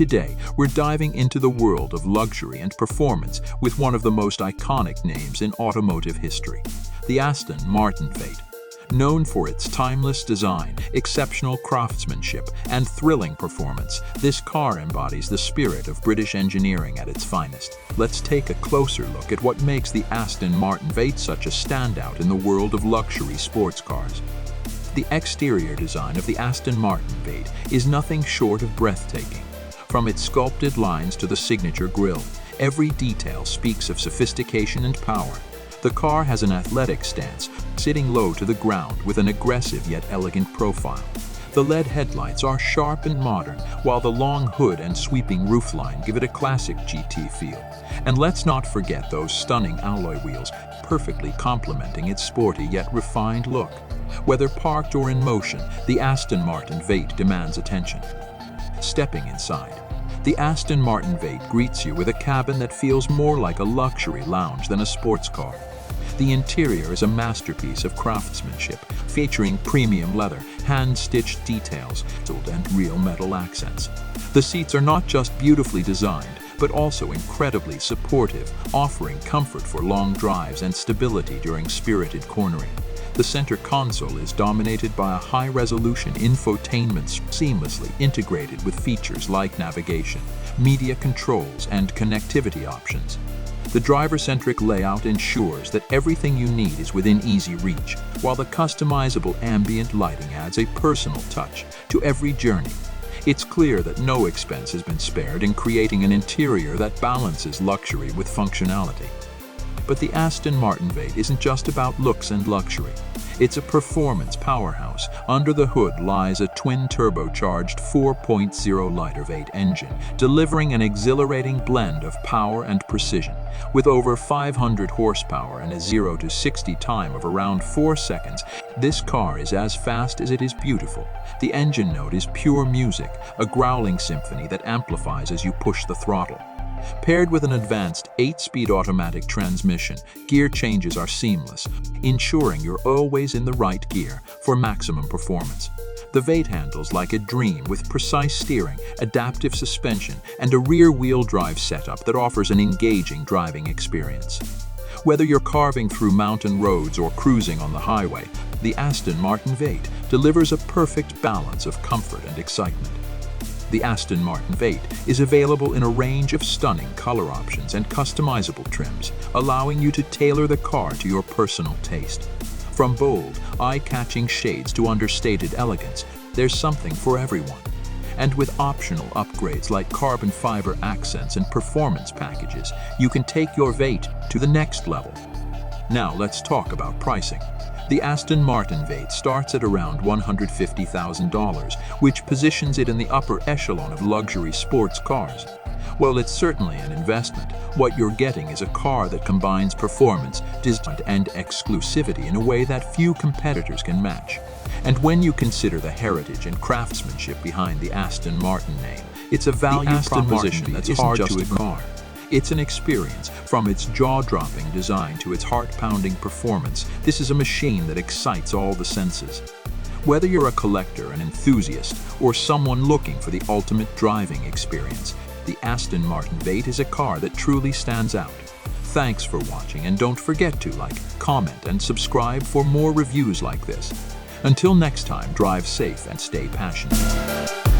Today, we're diving into the world of luxury and performance with one of the most iconic names in automotive history, the Aston Martin V8. Known for its timeless design, exceptional craftsmanship, and thrilling performance, this car embodies the spirit of British engineering at its finest. Let's take a closer look at what makes the Aston Martin V8 such a standout in the world of luxury sports cars. The exterior design of the Aston Martin V8 is nothing short of breathtaking. From its sculpted lines to the signature grille, every detail speaks of sophistication and power. The car has an athletic stance, sitting low to the ground with an aggressive yet elegant profile. The LED headlights are sharp and modern, while the long hood and sweeping roofline give it a classic GT feel. And let's not forget those stunning alloy wheels, perfectly complementing its sporty yet refined look. Whether parked or in motion, the Aston Martin V8 demands attention. Stepping inside, the Aston Martin V8 greets you with a cabin that feels more like a luxury lounge than a sports car. The interior is a masterpiece of craftsmanship, featuring premium leather, hand-stitched details, and real metal accents. The seats are not just beautifully designed, but also incredibly supportive, offering comfort for long drives and stability during spirited cornering. The center console is dominated by a high-resolution infotainment seamlessly integrated with features like navigation, media controls, and connectivity options. The driver-centric layout ensures that everything you need is within easy reach, while the customizable ambient lighting adds a personal touch to every journey. It's clear that no expense has been spared in creating an interior that balances luxury with functionality. But the Aston Martin V8 isn't just about looks and luxury. It's a performance powerhouse. Under the hood lies a twin-turbocharged 4.0-liter V8 engine, delivering an exhilarating blend of power and precision. With over 500 horsepower and a 0 to 60 time of around 4 seconds, this car is as fast as it is beautiful. The engine note is pure music, a growling symphony that amplifies as you push the throttle. Paired with an advanced 8-speed automatic transmission, gear changes are seamless, ensuring you're always in the right gear for maximum performance. The V8 handles like a dream with precise steering, adaptive suspension, and a rear-wheel drive setup that offers an engaging driving experience. Whether you're carving through mountain roads or cruising on the highway, the Aston Martin V8 delivers a perfect balance of comfort and excitement. The Aston Martin V8 is available in a range of stunning color options and customizable trims, allowing you to tailor the car to your personal taste. From bold, eye-catching shades to understated elegance, there's something for everyone. And with optional upgrades like carbon fiber accents and performance packages, you can take your V8 to the next level. Now let's talk about pricing. The Aston Martin V8 starts at around $150,000, which positions it in the upper echelon of luxury sports cars. While it's certainly an investment, what you're getting is a car that combines performance, design, and exclusivity in a way that few competitors can match. And when you consider the heritage and craftsmanship behind the Aston Martin name, it's a value proposition that's hard to ignore. It's an experience. From its jaw-dropping design to its heart-pounding performance, this is a machine that excites all the senses. Whether you're a collector, an enthusiast, or someone looking for the ultimate driving experience, the Aston Martin V8 is a car that truly stands out. Thanks for watching, and don't forget to like, comment, and subscribe for more reviews like this. Until next time, drive safe and stay passionate.